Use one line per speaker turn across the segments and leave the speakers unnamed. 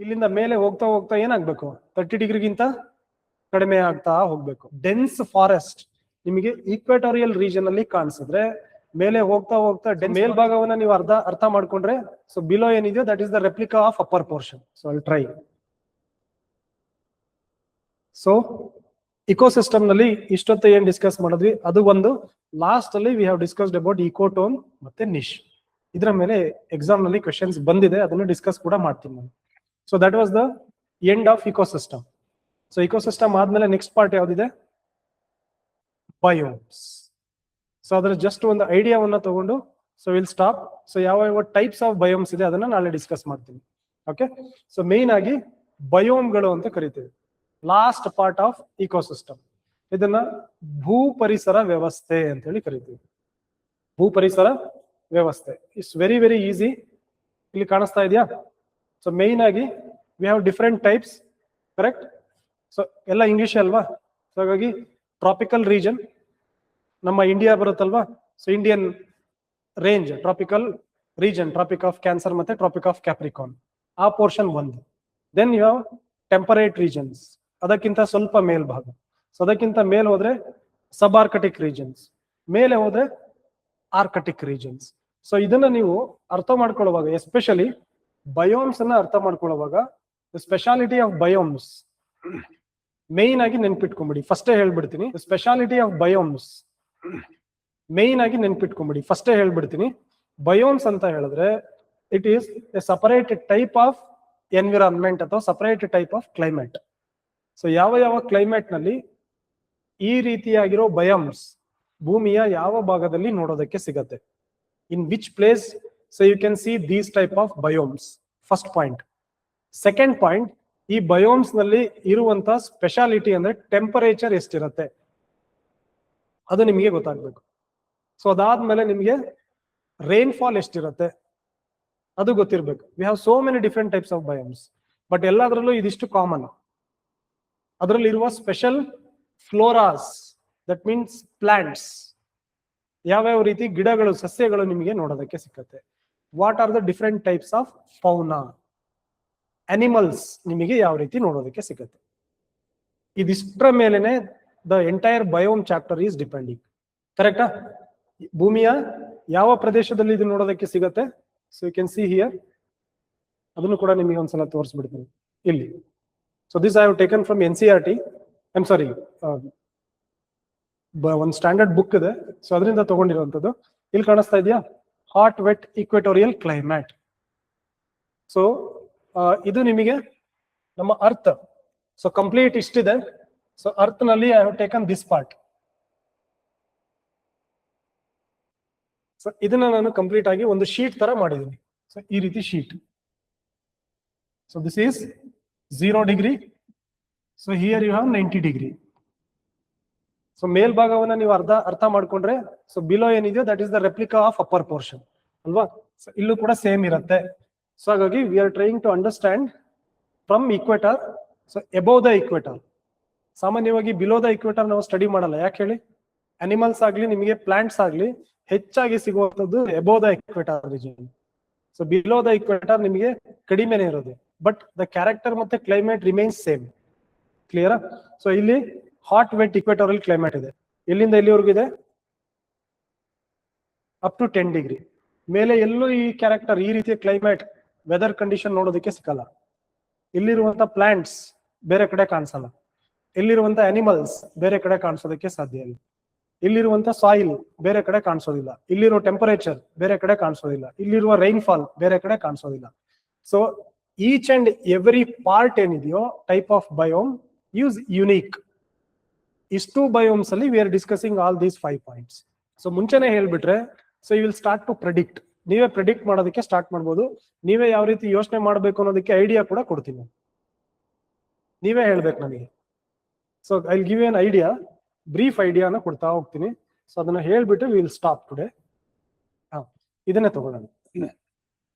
ಇಲ್ಲಿಂದ ಮೇಲೆ ಹೋಗ್ತಾ ಹೋಗ್ತಾ ಏನಾಗ್ಬೇಕು 30 ಡಿಗ್ರಿಗಿಂತ ಕಡಿಮೆ ಆಗ್ತಾ ಹೋಗ್ಬೇಕು. ಡೆನ್ಸ್ ಫಾರೆಸ್ಟ್ ನಿಮಗೆ ಈಕ್ವೆಟೋರಿಯಲ್ ರೀಜನ್ ಅಲ್ಲಿ ಕಾಣಿಸಿದ್ರೆ ಮೇಲೆ ಹೋಗ್ತಾ ಹೋಗ್ತಾ ಮೇಲ್ಭಾಗವನ್ನ ನೀವು ಅರ್ಥ ಮಾಡ್ಕೊಂಡ್ರೆ ಸೊ ಬಿಲೋ ಏನಿದೆಯೋ that is the replica of upper portion. So I try. So ecosystem ನಲ್ಲಿ ಇಷ್ಟೊತ್ತು ಏನ್ ಡಿಸ್ಕಸ್ ಮಾಡಿದ್ವಿ ಅದು ಒಂದು. ಲಾಸ್ಟ್ ಅಲ್ಲಿ we have discussed about ecotone ಮತ್ತೆ ನಿಶ್. ಇದರ ಮೇಲೆ ಎಕ್ಸಾಮ್ ನಲ್ಲಿ ಕ್ವೆಶನ್ಸ್ ಬಂದಿದೆ, ಅದನ್ನು ಡಿಸ್ಕಸ್ ಕೂಡ ಮಾಡ್ತೀನಿ ನಾನು. So that was the end of ecosystem. So ecosystem ಆದ್ಮೇಲೆ ನೆಕ್ಸ್ಟ್ ಪಾರ್ಟ್ ಯಾವ್ದಿದೆ? ಬಯೋಮ್ಸ್. ಸೊ ಅದರ ಜಸ್ಟ್ ಒಂದು ಐಡಿಯಾವನ್ನ ತಗೊಂಡು ಸೊ ವಿಲ್ ಸ್ಟಾಪ್. ಸೊ ಯಾವ ಯಾವ ಟೈಪ್ಸ್ ಆಫ್ ಬಯೋಮ್ಸ್ ಇದೆ ಅದನ್ನ ನಾಳೆ ಡಿಸ್ಕಸ್ ಮಾಡ್ತೀನಿ. ಓಕೆ. ಸೊ ಮೇನ್ ಆಗಿ ಬಯೋಮ್ಗಳು ಅಂತ ಕರಿತೀವಿ. Last part of ecosystem. ಇದನ್ನ ಭೂ ಪರಿಸರ ವ್ಯವಸ್ಥೆ ಅಂತ ಹೇಳಿ ಕರಿತೀವಿ. ಭೂ ಪರಿಸರ ವ್ಯವಸ್ಥೆ ಇಟ್ಸ್ ವೆರಿ ವೆರಿ ಈಸಿ. ಇಲ್ಲಿ ಕಾಣಿಸ್ತಾ ಇದೆಯಾ? ಸೊ ಮೇನ್ ಆಗಿ we have different types. Correct. So ಎಲ್ಲ ಇಂಗ್ಲಿಷ್ ಅಲ್ವಾ? ಸೊ ಹಾಗಾಗಿ ಟ್ರಾಪಿಕಲ್ ರೀಜನ್ ನಮ್ಮ ಇಂಡಿಯಾ ಬರುತ್ತಲ್ವಾ? So Indian range tropical region, tropic of cancer ಮತ್ತೆ ಟ್ರಾಪಿಕ್ ಆಫ್ ಕ್ಯಾಪ್ರಿಕಾನ್, ಆ ಪೋರ್ಷನ್ ಒಂದು. Then you have temperate regions, ಅದಕ್ಕಿಂತ ಸ್ವಲ್ಪ ಮೇಲ್ಭಾಗ. ಸೊ ಅದಕ್ಕಿಂತ ಮೇಲ್ ಹೋದ್ರೆ ಸಬ್ ಆರ್ಕಟಿಕ್ ರೀಜನ್ಸ್, ಮೇಲೆ ಹೋದ್ರೆ ಆರ್ಕಟಿಕ್ ರೀಜನ್ಸ್. ಸೊ ಇದನ್ನ ನೀವು ಅರ್ಥ ಮಾಡ್ಕೊಳ್ಳುವಾಗ, ಎಸ್ಪೆಷಲಿ ಬಯೋಮ್ಸ್ ಅನ್ನ ಅರ್ಥ ಮಾಡ್ಕೊಳ್ಳುವಾಗ ಸ್ಪೆಷಾಲಿಟಿ ಆಫ್ ಬಯೋಮ್ಸ್ ಮೇನ್ ಆಗಿ ನೆನ್ಪಿಟ್ಕೊಂಬಿಡಿ. ಫಸ್ಟೇ ಹೇಳ್ಬಿಡ್ತೀನಿ, ಸ್ಪೆಷಾಲಿಟಿ ಆಫ್ ಬಯೋಮ್ಸ್ ಮೇನ್ ಆಗಿ ನೆನ್ಪಿಟ್ಕೊಂಬಿಡಿ. ಫಸ್ಟೇ ಹೇಳ್ಬಿಡ್ತೀನಿ, ಬಯೋಮ್ಸ್ ಅಂತ ಹೇಳಿದ್ರೆ it is a separate type of environment ಅಥವಾ separate type of climate. So ಯಾವ ಯಾವ ಕ್ಲೈಮೇಟ್ ನಲ್ಲಿ ಈ ರೀತಿಯಾಗಿರೋ ಬಯೋಮ್ಸ್ ಭೂಮಿಯ ಯಾವ ಭಾಗದಲ್ಲಿ ನೋಡೋದಕ್ಕೆ ಸಿಗತ್ತೆ, in which place. So you can see these type of biomes. First point. Second point, ಈ ಬಯೋಮ್ಸ್ ನಲ್ಲಿ ಇರುವಂತ ಸ್ಪೆಷಾಲಿಟಿ ಅಂದ್ರೆ ಟೆಂಪರೇಚರ್ ಎಷ್ಟಿರತ್ತೆ ಅದು ನಿಮಗೆ ಗೊತ್ತಾಗ್ಬೇಕು. ಸೊ ಅದಾದ್ಮೇಲೆ ನಿಮಗೆ ರೈನ್ಫಾಲ್ ಎಷ್ಟಿರತ್ತೆ ಅದು ಗೊತ್ತಿರ್ಬೇಕು. We have so many different types of biomes, but ಎಲ್ಲದರಲ್ಲೂ ಇದಿಷ್ಟು ಕಾಮನ್. ಅದರಲ್ಲಿ ಇರುವ special floras, that means plants, ಯಾವ್ಯಾವ ರೀತಿ ಗಿಡಗಳು ಸಸ್ಯಗಳು ನಿಮಗೆ ನೋಡೋದಕ್ಕೆ ಸಿಕ್ಕತ್ತೆ. What are the different types of fauna, animals ನಿಮಗೆ ಯಾವ ರೀತಿ ನೋಡೋದಕ್ಕೆ ಸಿಕ್ಕತ್ತೆ. ಇದಿಷ್ಟರ ಮೇಲೆನೆ the entire biome chapter is depending. ಕರೆಕ್ಟಾ? ಭೂಮಿಯ ಯಾವ ಪ್ರದೇಶದಲ್ಲಿ ಇದು ನೋಡೋದಕ್ಕೆ ಸಿಗತ್ತೆ. So you can see here. ಅದನ್ನು ಕೂಡ ನಿಮಗೆ ಒಂದ್ಸಲ ತೋರಿಸ್ಬಿಡ್ತೀನಿ ಇಲ್ಲಿ. So this I have taken from NCERT. I am sorry, ಒಂದು ಸ್ಟ್ಯಾಂಡರ್ಡ್ ಬುಕ್ ಇದೆ, ಸೊ ಅದರಿಂದ ತಗೊಂಡಿರುವಂತದ್ದು. ಇಲ್ಲಿ ಕಾಣಿಸ್ತಾ ಇದೆಯಾ? Hot wet equatorial climate. So ಇದು ನಿಮಗೆ ನಮ್ಮ ಅರ್ತ್. ಸೊ ಕಂಪ್ಲೀಟ್ ಇಷ್ಟಿದೆ. ಸೊ ಅರ್ತ್ ನಲ್ಲಿ I have taken this part. So ಇದನ್ನ ನಾನು ಕಂಪ್ಲೀಟ್ ಆಗಿ ಒಂದು ಶೀಟ್ ತರ ಮಾಡಿದ್ದೀನಿ. ಸೊ ಈ ರೀತಿ sheet. So this is 0 degree. So here you have 90 degree. So ಮೇಲ್ಭಾಗವನ್ನ ನೀವು ಅರ್ಥ ಮಾಡ್ಕೊಂಡ್ರೆ ಸೊ ಬಿಲೋ ಏನಿದೆಯೋ that is the replica of upper portion ಅಲ್ವಾ? ಸೊ ಇಲ್ಲೂ ಕೂಡ ಸೇಮ್ ಇರುತ್ತೆ. ಸೊ ಹಾಗಾಗಿ we are trying to understand from equator. So above the equator. ಸಾಮಾನ್ಯವಾಗಿ ಬಿಲೋ ದ ಇಕ್ವೆಟರ್ ನಾವು ಸ್ಟಡಿ ಮಾಡಲ್ಲ. ಯಾಕೆ ಹೇಳಿ? ಅನಿಮಲ್ಸ್ ಆಗ್ಲಿ ನಿಮಗೆ ಪ್ಲಾಂಟ್ಸ್ ಆಗ್ಲಿ ಹೆಚ್ಚಾಗಿ ಸಿಗುವಂತದ್ದು above the equator region. So below the equator ನಿಮಗೆ ಕಡಿಮೆನೆ ಇರೋದು, ಬಟ್ ದ ಕ್ಯಾರೆಕ್ಟರ್ ಮತ್ತೆ ಕ್ಲೈಮೇಟ್ ರಿಮೈನ್ಸ್ ಸೇಮ್. ಕ್ಲಿಯರಾ? ಸೊ ಇಲ್ಲಿ ಹಾಟ್ ವೆಟ್ ಇಕ್ವೆಟೋರಿಯಲ್ ಕ್ಲೈಮೇಟ್ ಇದೆ. ಎಲ್ಲಿಂದ ಎಲ್ಲಿವರೆಗೂ ಇದೆ? Up to 10 degree. ಮೇಲೆ ಎಲ್ಲೂ ಈ ಕ್ಯಾರೆಕ್ಟರ್, ಈ ರೀತಿಯ ಕ್ಲೈಮೇಟ್ ವೆದರ್ ಕಂಡೀಷನ್ ನೋಡೋದಕ್ಕೆ ಸಿಕ್ಕಲ್ಲ. ಇಲ್ಲಿರುವಂತ ಪ್ಲಾಂಟ್ಸ್ ಬೇರೆ ಕಡೆ ಕಾಣಿಸಲ್ಲ. ಇಲ್ಲಿರುವಂತ ಅನಿಮಲ್ಸ್ ಬೇರೆ ಕಡೆ ಕಾಣಿಸೋದಕ್ಕೆ ಸಾಧ್ಯ ಇಲ್ಲ. ಇಲ್ಲಿರುವಂತ ಸಾಯಿಲ್ ಬೇರೆ ಕಡೆ ಕಾಣಿಸೋದಿಲ್ಲ. ಇಲ್ಲಿರೋ ಟೆಂಪರೇಚರ್ ಬೇರೆ ಕಡೆ ಕಾಣಿಸೋದಿಲ್ಲ. ಇಲ್ಲಿರುವ ರೈನ್ಫಾಲ್ ಬೇರೆ ಕಡೆ ಕಾಣಿಸೋದಿಲ್ಲ. So each and every part ಏನಿದೆಯೋ type of biome use unique. ಇಷ್ಟು ಬಯೋಮ್ಸ್ ಅಲ್ಲಿ we are discussing all these 5 points. So ಮುಂಚೆನೆ ಹೇಳ್ಬಿಟ್ರೆ so you will start to predict. ನೀವೇ ಪ್ರೆಡಿಕ್ಟ್ ಮಾಡೋದಕ್ಕೆ ಸ್ಟಾರ್ಟ್ ಮಾಡ್ಬೋದು. ನೀವೇ ಯಾವ ರೀತಿ ಯೋಚನೆ ಮಾಡಬೇಕು ಅನ್ನೋದಕ್ಕೆ ಐಡಿಯಾ ಕೂಡ ಕೊಡ್ತೀನಿ. ನೀವೇ ಹೇಳ್ಬೇಕು ನನಗೆ. So I will give you an idea, brief ಐಡಿಯಾನ ಕೊಡ್ತಾ ಹೋಗ್ತೀನಿ. ಸೊ ಅದನ್ನ ಹೇಳ್ಬಿಟ್ಟು ವಿ ವಿಲ್ ಸ್ಟಾಪ್ ಟುಡೇ. ಇದನ್ನೇ ತಗೊಳ್ಳೋಣ.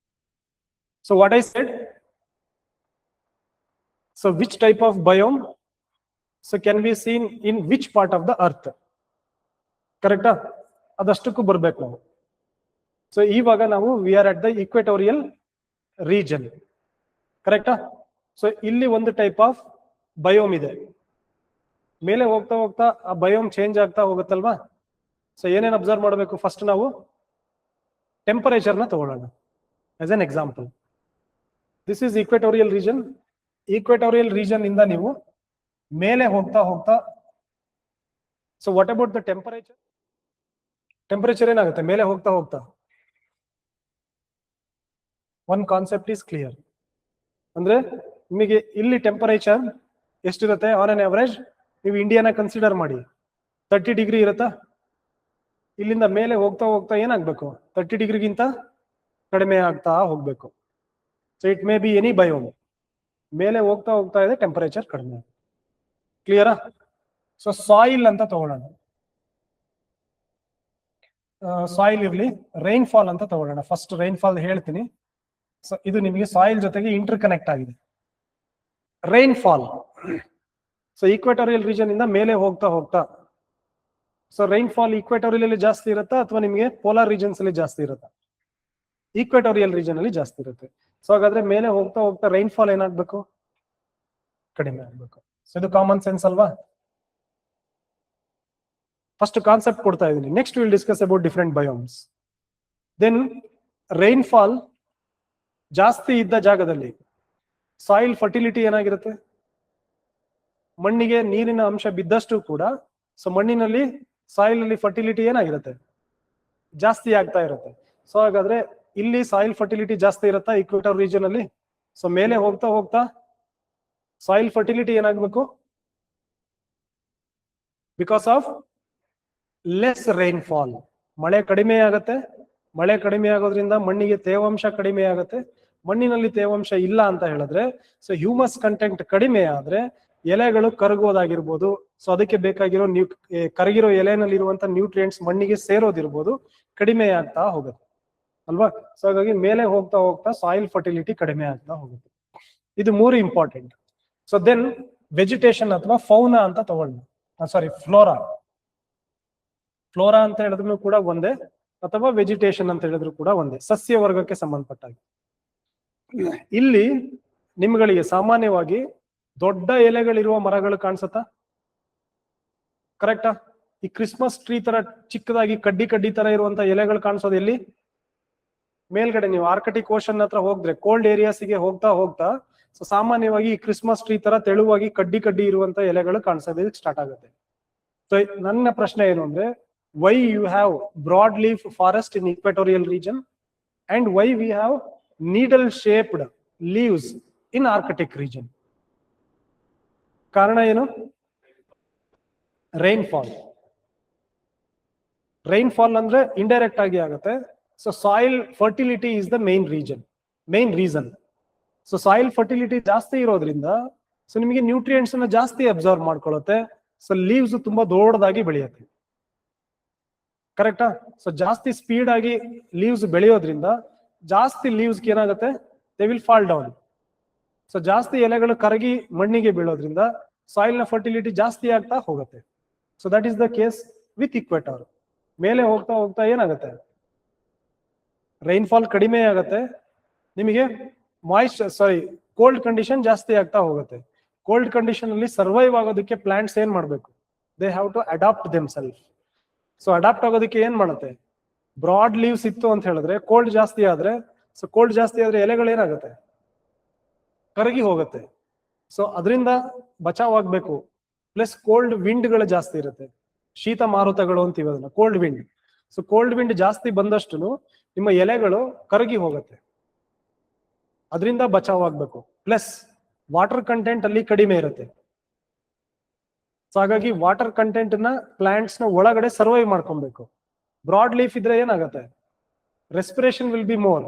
So what I said, so which type of biome so can be seen in which part of the earth. ಕರೆಕ್ಟಾ? ಅದಷ್ಟಕ್ಕೂ ಬರ್ಬೇಕು ನಾವು. ಸೊ ಇವಾಗ ನಾವು we are at the equatorial region. ಕರೆಕ್ಟಾ? ಸೊ ಇಲ್ಲಿ ಒಂದು ಟೈಪ್ ಆಫ್ ಬಯೋಮ್ ಇದೆ. ಮೇಲೆ ಹೋಗ್ತಾ ಹೋಗ್ತಾ ಆ ಬಯೋಮ್ ಚೇಂಜ್ ಆಗ್ತಾ ಹೋಗುತ್ತಲ್ವಾ. ಸೊ ಏನೇನು ಅಬ್ಸರ್ವ್ ಮಾಡಬೇಕು, ಫಸ್ಟ್ ನಾವು ಟೆಂಪರೇಚರ್ನ ತಗೊಳ್ಳೋಣ as an example. This is equatorial region. Equatorial region ಇಂದ ನೀವು ಮೇಲೆ ಹೋಗ್ತಾ ಹೋಗ್ತಾ, so what about the temperature? Temperature ಏನಾಗುತ್ತೆ ಮೇಲೆ ಹೋಗ್ತಾ ಹೋಗ್ತಾ? One concept is clear. ಅಂದ್ರೆ ನಿಮಗೆ ಇಲ್ಲಿ ಟೆಂಪರೇಚರ್ ಎಷ್ಟಿರುತ್ತೆ ಆನ್ ಅನ್ ಅವರೇಜ್? ನೀವು ಇಂಡಿಯಾನ ಕನ್ಸಿಡರ್ ಮಾಡಿ, 30 ಡಿಗ್ರಿ ಇರುತ್ತಾ? ಇಲ್ಲಿಂದ ಮೇಲೆ ಹೋಗ್ತಾ ಹೋಗ್ತಾ ಏನಾಗ್ಬೇಕು? 30 ಡಿಗ್ರಿಗಿಂತ ಕಡಿಮೆ ಆಗ್ತಾ ಹೋಗ್ಬೇಕು. So it may be any biome. ಮೇಲೆ ಹೋಗ್ತಾ ಹೋಗ್ತಾ ಇದೆ ಟೆಂಪರೇಚರ್ ಕಡಿಮೆ. ಕ್ಲಿಯರಾ? ಸೊ ಸಾಯಿಲ್ ಅಂತ ತಗೊಳ್ಳೋಣ. ಸಾಯಿಲ್ ಇರ್ಲಿ, ರೈನ್ಫಾಲ್ ಅಂತ ತಗೊಳ್ಳೋಣ. ಫಸ್ಟ್ ರೈನ್ಫಾಲ್ ಹೇಳ್ತೀನಿ. ಸೊ ಇದು ನಿಮಗೆ ಸಾಯಿಲ್ ಜೊತೆಗೆ ಇಂಟರ್ ಕನೆಕ್ಟ್ ಆಗಿದೆ. ರೈನ್ಫಾಲ್, ಸೊ ಈಕ್ವೆಟೋರಿಯಲ್ ರೀಜನ್ ಇಂದ ಮೇಲೆ ಹೋಗ್ತಾ ಹೋಗ್ತಾ, ಸೊ ರೈನ್ಫಾಲ್ ಈಕ್ವೆಟೋರಿಯಲ್ ಅಲ್ಲಿ ಜಾಸ್ತಿ ಇರುತ್ತಾ ಅಥವಾ ನಿಮಗೆ ಪೋಲಾರ್ ರೀಜನ್ಸ್ ಅಲ್ಲಿ ಜಾಸ್ತಿ ಇರುತ್ತಾ? ಈಕ್ವೆಟೋರಿಯಲ್ ರೀಜನ್ ಅಲ್ಲಿ ಜಾಸ್ತಿ ಇರುತ್ತೆ. ಸೊ ಹಾಗಾದ್ರೆ ಮೇಲೆ ಹೋಗ್ತಾ ಹೋಗ್ತಾ ರೈನ್ಫಾಲ್ ಏನಾಗ್ಬೇಕು? ಕಡಿಮೆ ಆಗ್ಬೇಕು. ಸೊ ಇದು ಕಾಮನ್ ಸೆನ್ಸ್ ಅಲ್ವಾ? ಫಸ್ಟ್ ಕಾನ್ಸೆಪ್ಟ್ ಕೊಡ್ತಾ ಇದ್ದೀನಿ. Next will discuss about different biomes. Then rainfall ಜಾಸ್ತಿ ಇದ್ದ ಜಾಗದಲ್ಲಿ ಸಾಯಿಲ್ ಫರ್ಟಿಲಿಟಿ ಏನಾಗಿರುತ್ತೆ? ಮಣ್ಣಿಗೆ ನೀರಿನ ಅಂಶ ಬಿದ್ದಷ್ಟು ಕೂಡ ಸೊ ಮಣ್ಣಿನಲ್ಲಿ ಸಾಯಿಲ್ ಅಲ್ಲಿ ಫರ್ಟಿಲಿಟಿ ಏನಾಗಿರುತ್ತೆ? ಜಾಸ್ತಿ ಆಗ್ತಾ ಇರುತ್ತೆ. ಸೊ ಹಾಗಾದ್ರೆ ಇಲ್ಲಿ ಸಾಯಿಲ್ ಫರ್ಟಿಲಿಟಿ ಜಾಸ್ತಿ ಇರುತ್ತಾ ಈಕ್ವೆಟರ್ ರೀಜನ್ ಅಲ್ಲಿ? ಸೊ ಮೇಲೆ ಹೋಗ್ತಾ ಹೋಗ್ತಾ ಸಾಯಿಲ್ ಫರ್ಟಿಲಿಟಿ ಏನಾಗಬೇಕು? ಬಿಕಾಸ್ ಆಫ್ ಲೆಸ್ ರೈನ್ಫಾಲ್, ಮಳೆ ಕಡಿಮೆ ಆಗುತ್ತೆ. ಮಳೆ ಕಡಿಮೆ ಆಗೋದ್ರಿಂದ ಮಣ್ಣಿಗೆ ತೇವಾಂಶ ಕಡಿಮೆ ಆಗುತ್ತೆ. ಮಣ್ಣಿನಲ್ಲಿ ತೇವಾಂಶ ಇಲ್ಲ ಅಂತ ಹೇಳಿದ್ರೆ, ಸೊ ಹ್ಯೂಮಸ್ ಕಂಟೆಂಟ್ ಕಡಿಮೆ ಆದ್ರೆ ಎಲೆಗಳು ಕರಗೋದಾಗಿರ್ಬೋದು. ಸೊ ಅದಕ್ಕೆ ಬೇಕಾಗಿರೋ ಕರಗಿರೋ ಎಲೆನಲ್ಲಿ ಇರುವಂತ ನ್ಯೂಟ್ರಿಯೆಂಟ್ಸ್ ಮಣ್ಣಿಗೆ ಸೇರೋದಿರ್ಬೋದು, ಕಡಿಮೆ ಆಗ್ತಾ ಹೋಗುತ್ತೆ ಅಲ್ವಾ? ಸೊ ಹಾಗಾಗಿ ಮೇಲೆ ಹೋಗ್ತಾ ಹೋಗ್ತಾ ಸಾಯಿಲ್ ಫರ್ಟಿಲಿಟಿ ಕಡಿಮೆ ಆಗ್ತಾ ಹೋಗುತ್ತೆ. ಇದು ಮೂರು ಇಂಪಾರ್ಟೆಂಟ್. ಸೊ ದೆನ್ ವೆಜಿಟೇಷನ್ ಅಥವಾ ಫೌನಾ ಅಂತ ತಗೊಳ್ಳಿ. ಸಾರಿ, ಫ್ಲೋರಾ. ಫ್ಲೋರಾ ಅಂತ ಹೇಳಿದ್ರು ಕೂಡ ಒಂದೇ, ಅಥವಾ ವೆಜಿಟೇಷನ್ ಅಂತ ಹೇಳಿದ್ರು ಕೂಡ ಒಂದೇ, ಸಸ್ಯ ವರ್ಗಕ್ಕೆ ಸಂಬಂಧಪಟ್ಟಾಗಿ. ಇಲ್ಲಿ ನಿಮ್ಗಳಿಗೆ ಸಾಮಾನ್ಯವಾಗಿ ದೊಡ್ಡ ಎಲೆಗಳಿರುವ ಮರಗಳು ಕಾಣಿಸುತ್ತಾ? ಕರೆಕ್ಟಾ? ಈ ಕ್ರಿಸ್ಮಸ್ ಟ್ರೀ ತರ ಚಿಕ್ಕದಾಗಿ ಕಡ್ಡಿ ಕಡ್ಡಿ ತರ ಇರುವಂತ ಎಲೆಗಳು ಕಾಣಿಸೋದು ಎಲ್ಲಿ? ಮೇಲ್ಗಡೆ. ನೀವು ಆರ್ಕಟಿಕ್ ಓಷನ್ ಹತ್ರ ಹೋದ್ರೆ, ಕೋಲ್ಡ್ ಏರಿಯಾಸ್ಗೆ ಹೋಗ್ತಾ ಹೋಗ್ತಾ ಸೊ ಸಾಮಾನ್ಯವಾಗಿ ಈ ಕ್ರಿಸ್ಮಸ್ ಟ್ರೀ ತರ ತೆಳುವಾಗಿ ಕಡ್ಡಿ ಕಡ್ಡಿ ಇರುವಂತ ಎಲೆಗಳು ಕಾಣಿಸೋದಕ್ಕೆ ಸ್ಟಾರ್ಟ್ ಆಗುತ್ತೆ. ಸೊ ನನ್ನ ಪ್ರಶ್ನೆ ಏನು ಅಂದ್ರೆ, why you have broad leaf forest in equatorial region and why we have needle shaped leaves in arctic region? ಕಾರಣ ಏನು? ರೈನ್ಫಾಲ್. ರೈನ್ಫಾಲ್ ಅಂದ್ರೆ ಇಂಡೈರೆಕ್ಟ್ ಆಗಿ ಆಗುತ್ತೆ. So soil fertility is the main reason. So soil fertility ಜಾಸ್ತಿ ಇರೋದ್ರಿಂದ so ನಿಮಗೆ nutrients ಅನ್ನ ಜಾಸ್ತಿ ಅಬ್ಸರ್ವ್ ಮಾಡ್ಕೊಳ್ಳುತ್ತೆ. ಸೊ ಲೀವ್ಸ್ ತುಂಬಾ ದೊಡ್ಡದಾಗಿ ಬೆಳೆಯುತ್ತೆ. ಕರೆಕ್ಟಾ? ಸೊ ಜಾಸ್ತಿ ಸ್ಪೀಡ್ ಆಗಿ ಲೀವ್ಸ್ ಬೆಳೆಯೋದ್ರಿಂದ ಜಾಸ್ತಿ ಲೀವ್ಸ್ ಏನಾಗುತ್ತೆ? They will fall down. So ಜಾಸ್ತಿ ಎಲೆಗಳು ಕರಗಿ ಮಣ್ಣಿಗೆ ಬೀಳೋದ್ರಿಂದ ಸಾಯಿಲ್ ನ ಫರ್ಟಿಲಿಟಿ ಜಾಸ್ತಿ ಆಗ್ತಾ ಹೋಗುತ್ತೆ. So that is the case with equator. ಮೇಲೆ ಹೋಗ್ತಾ ಹೋಗ್ತಾ ಏನಾಗುತ್ತೆ? ರೈನ್ಫಾಲ್ ಕಡಿಮೆ ಆಗುತ್ತೆ. ನಿಮಗೆ ಕೋಲ್ಡ್ ಕಂಡೀಷನ್ ಜಾಸ್ತಿ ಆಗ್ತಾ ಹೋಗುತ್ತೆ. ಕೋಲ್ಡ್ ಕಂಡೀಷನ್ ಅಲ್ಲಿ ಸರ್ವೈವ್ ಆಗೋದಕ್ಕೆ ಪ್ಲಾಂಟ್ಸ್ ಏನ್ ಮಾಡ್ಬೇಕು? They have to adapt themself. So adapt ಆಗೋದಕ್ಕೆ ಏನ್ ಮಾಡುತ್ತೆ? ಬ್ರಾಡ್ ಲೀವ್ಸ್ ಇತ್ತು ಅಂತ ಹೇಳಿದ್ರೆ, ಕೋಲ್ಡ್ ಜಾಸ್ತಿ ಆದ್ರೆ, ಸೊ ಕೋಲ್ಡ್ ಜಾಸ್ತಿ ಆದ್ರೆ ಎಲೆಗಳು ಏನಾಗುತ್ತೆ? ಕರಗಿ ಹೋಗುತ್ತೆ. ಸೊ ಅದರಿಂದ ಬಚಾವ್ ಆಗ್ಬೇಕು. ಪ್ಲಸ್ ಕೋಲ್ಡ್ ವಿಂಡ್ ಗಳು ಜಾಸ್ತಿ ಇರುತ್ತೆ. ಶೀತ ಮಾರುತಗಳು ಅಂತೀವಿ ಅದನ್ನ, cold wind. So cold wind ಜಾಸ್ತಿ ಬಂದಷ್ಟು ನಿಮ್ಮ ಎಲೆಗಳು ಕರಗಿ ಹೋಗುತ್ತೆ. ಅದರಿಂದ ಬಚಾವ್ ಆಗ್ಬೇಕು. ಪ್ಲಸ್ ವಾಟರ್ ಕಂಟೆಂಟ್ ಅಲ್ಲಿ ಕಡಿಮೆ ಇರುತ್ತೆ. ಸೊ ಹಾಗಾಗಿ ವಾಟರ್ ಕಂಟೆಂಟ್ ನ ಪ್ಲಾಂಟ್ಸ್ ನ ಒಳಗಡೆ ಸರ್ವೈವ್ ಮಾಡ್ಕೊಬೇಕು. ಬ್ರಾಡ್ ಲೀಫ್ ಇದ್ರೆ ಏನಾಗುತ್ತೆ? Respiration will be more.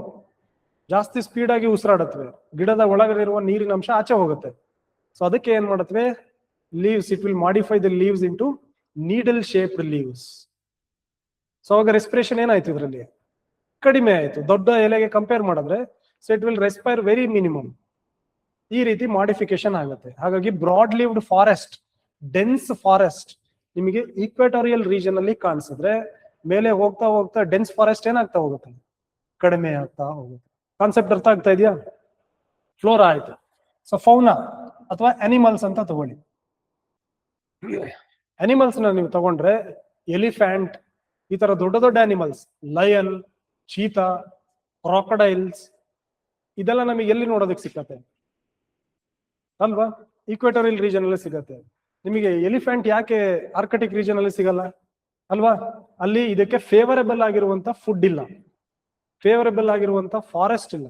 ಜಾಸ್ತಿ ಸ್ಪೀಡ್ ಆಗಿ ಉಸಿರಾಡುತ್ತವೆ. ಗಿಡದ ಒಳಗಡೆ ಇರುವ ನೀರಿನ ಅಂಶ ಆಚೆ ಹೋಗುತ್ತೆ. ಸೊ ಅದಕ್ಕೆ ಏನ್ ಮಾಡುತ್ತವೆ? Leaves, it will modify the leaves into needle shaped leaves. So ಅವಾಗ ರೆಸ್ಪಿರೇಷನ್ ಏನಾಯ್ತು? ಇದರಲ್ಲಿ ಕಡಿಮೆ ಆಯ್ತು. ದೊಡ್ಡ ಎಲೆಗೆ ಕಂಪೇರ್ ಮಾಡಿದ್ರೆ so it will respire very minimum. ಈ ರೀತಿ ಮಾಡಿಫಿಕೇಶನ್ ಆಗುತ್ತೆ. ಹಾಗಾಗಿ broad leaved forest, dense forest ನಿಮಗೆ ಈಕ್ವೆಟೋರಿಯಲ್ ರೀಜನ್ ಅಲ್ಲಿ ಕಾಣಿಸಿದ್ರೆ, ಮೇಲೆ ಹೋಗ್ತಾ ಹೋಗ್ತಾ ಡೆನ್ಸ್ ಫಾರೆಸ್ಟ್ ಏನಾಗ್ತಾ ಹೋಗುತ್ತೆ? ಕಡಿಮೆ ಆಗ್ತಾ ಹೋಗುತ್ತೆ. ಕಾನ್ಸೆಪ್ಟ್ ಅರ್ಥ ಆಗ್ತಾ ಇದೆಯಾ? ಫ್ಲೋರಾ ಆಯ್ತು. ಸೊ ಫೌನಾ ಅಥವಾ ಅನಿಮಲ್ಸ್ ಅಂತ ತಗೊಳ್ಳಿ. ಅನಿಮಲ್ಸ್ ನ ನೀವು ತಗೊಂಡ್ರೆ ಎಲಿಫ್ಯಾಂಟ್, ಈ ತರ ದೊಡ್ಡ ದೊಡ್ಡ ಅನಿಮಲ್ಸ್, ಲಯನ್, ಚೀತಾ, ಕ್ರಾಕೊಡೈಲ್ಸ್, ಇದೆಲ್ಲ ನಮಗೆ ಎಲ್ಲಿ ನೋಡೋದಕ್ಕೆ ಸಿಕ್ಕತ್ತೆ ಅಲ್ವಾ? ಈಕ್ವೇಟೋರಿಯಲ್ ರೀಜನ್ ಅಲ್ಲಿ ಸಿಗತ್ತೆ. ನಿಮಗೆ ಎಲಿಫೆಂಟ್ ಯಾಕೆ ಆರ್ಕಟಿಕ್ ರೀಜನ್ ಅಲ್ಲಿ ಸಿಗಲ್ಲ ಅಲ್ವಾ? ಅಲ್ಲಿ ಇದಕ್ಕೆ ಫೇವರೇಬಲ್ ಆಗಿರುವಂತ ಫುಡ್ ಇಲ್ಲ, ಫೇವರೇಬಲ್ ಆಗಿರುವಂತ ಫಾರೆಸ್ಟ್ ಇಲ್ಲ,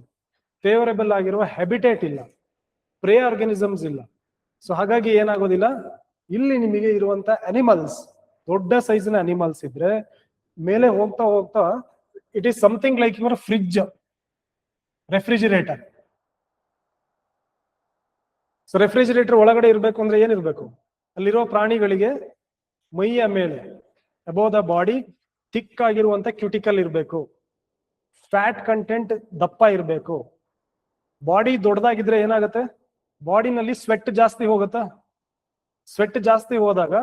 ಫೇವರೇಬಲ್ ಆಗಿರುವ ಹ್ಯಾಬಿಟೇಟ್ ಇಲ್ಲ, ಪ್ರೇ ಆರ್ಗನಿಸಮ್ಸ್ ಇಲ್ಲ. ಸೊ ಹಾಗಾಗಿ ಏನಾಗೋದಿಲ್ಲ, ಇಲ್ಲಿ ನಿಮಗೆ ಇರುವಂತ ಅನಿಮಲ್ಸ್, ದೊಡ್ಡ ಸೈಜ್ನ ಅನಿಮಲ್ಸ್ ಇದ್ರೆ ಮೇಲೆ ಹೋಗ್ತಾ ಹೋಗ್ತಾ it is something like your fridge, refrigerator. So refrigerator ಒಳಗಡೆ ಇರಬೇಕು ಅಂದ್ರೆ ಏನಿರ್ಬೇಕು, ಅಲ್ಲಿರೋ ಪ್ರಾಣಿಗಳಿಗೆ ಮೈಯ ಮೇಲೆ ಅಬೌವ್ ದ ಬಾಡಿ ಥಿಕ್ ಆಗಿರುವಂತ ಕ್ಯೂಟಿಕಲ್ ಇರಬೇಕು, ಫ್ಯಾಟ್ ಕಂಟೆಂಟ್ ದಪ್ಪ ಇರಬೇಕು. ಬಾಡಿ ದೊಡ್ಡದಾಗಿದ್ರೆ ಏನಾಗುತ್ತೆ, ಬಾಡಿನಲ್ಲಿ ಸ್ವೆಟ್ ಜಾಸ್ತಿ ಹೋಗುತ್ತಾ? ಸ್ವೆಟ್ ಜಾಸ್ತಿ ಹೋದಾಗ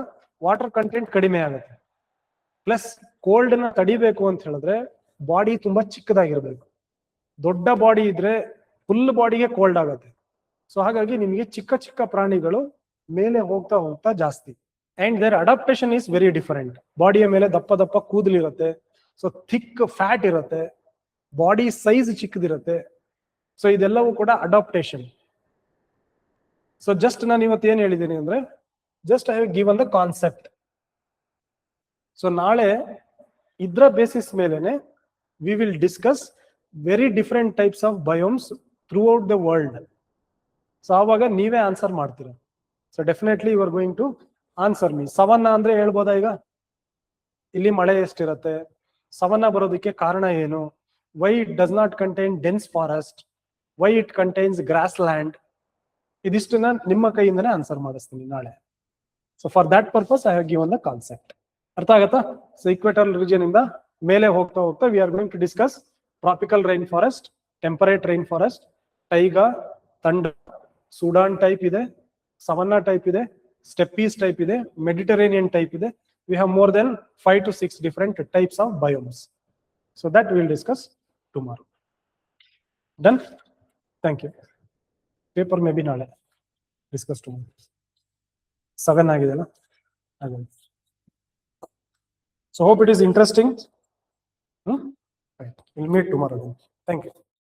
ವಾಟರ್ ಕಂಟೆಂಟ್ ಕಡಿಮೆ ಆಗುತ್ತೆ. ಪ್ಲಸ್ ಕೋಲ್ಡ್ ನ ತಡಿಬೇಕು ಅಂತ ಹೇಳಿದ್ರೆ ಬಾಡಿ ತುಂಬಾ ಚಿಕ್ಕದಾಗಿರ್ಬೇಕು. ದೊಡ್ಡ ಬಾಡಿ ಇದ್ರೆ ಫುಲ್ ಬಾಡಿಗೆ ಕೋಲ್ಡ್ ಆಗುತ್ತೆ. ಸೊ ಹಾಗಾಗಿ ನಿಮಗೆ ಚಿಕ್ಕ ಚಿಕ್ಕ ಪ್ರಾಣಿಗಳು ಮೇಲೆ ಹೋಗ್ತಾ ಹೋಗ್ತಾ ಜಾಸ್ತಿ. And there adaptation is very different. ಬಾಡಿಯ ಮೇಲೆ ದಪ್ಪ ದಪ್ಪ ಕೂದಲಿರುತ್ತೆ, ಸೊ ಥಿಕ್ ಫ್ಯಾಟ್ ಇರುತ್ತೆ, ಬಾಡಿ ಸೈಜ್ ಚಿಕ್ಕದಿರುತ್ತೆ. ಸೊ ಇದೆಲ್ಲವೂ ಕೂಡ ಅಡಾಪ್ಟೇಷನ್. ಸೊ ಜಸ್ಟ್ ನಾನು ಇವತ್ತು ಏನ್ ಹೇಳಿದ್ದೀನಿ ಅಂದ್ರೆ, just I have given the concept. So ನಾಳೆ ಇದ್ರ ಬೇಸಿಸ್ ಮೇಲೆನೆ we will discuss very different types of biomes through out the. ಸೊ ಆವಾಗ ನೀವೇ ಆನ್ಸರ್ ಮಾಡ್ತೀರಾ. So definitely you are going to answer me. Savanna ಅಂದ್ರೆ ಹೇಳ್ಬೋದಾ, ಈಗ ಇಲ್ಲಿ ಮಳೆ ಎಷ್ಟಿರುತ್ತೆ, ಸವನ್ನ ಬರೋದಕ್ಕೆ ಕಾರಣ ಏನು, why it does not contain dense forest, why it contains grass land, ಇದಿಷ್ಟನ್ನ ನಿಮ್ಮ ಕೈಯಿಂದನೇ ಆನ್ಸರ್ ಮಾಡಿಸ್ತೀನಿ ನಾಳೆ. So for that purpose I have given the concept. ಅರ್ಥ ಆಗತ್ತಾ? ಸೊ ಈಕ್ವೇಟರಲ್ ರೀಜನ್ ಇಂದ ಮೇಲೆ ಹೋಗ್ತಾ ಹೋಗ್ತಾ we are going to discuss tropical rain forest, temperate rain forest, taiga, tundra, Sudan type ಇದೆ, ಸವನ್ನಾ ಟೈಪ್ ಇದೆ, ಸ್ಟೆಪ್ಪೀಸ್ ಟೈಪ್ ಇದೆ, Mediterranean type ಇದೆ. We have more than 5 to 6 different types of biomes. So that we will discuss tomorrow. Done? Thank you. Paper maybe nale discuss tomorrow. 7 agidella. So hope it is interesting. Right. We'll meet tomorrow. Thank you.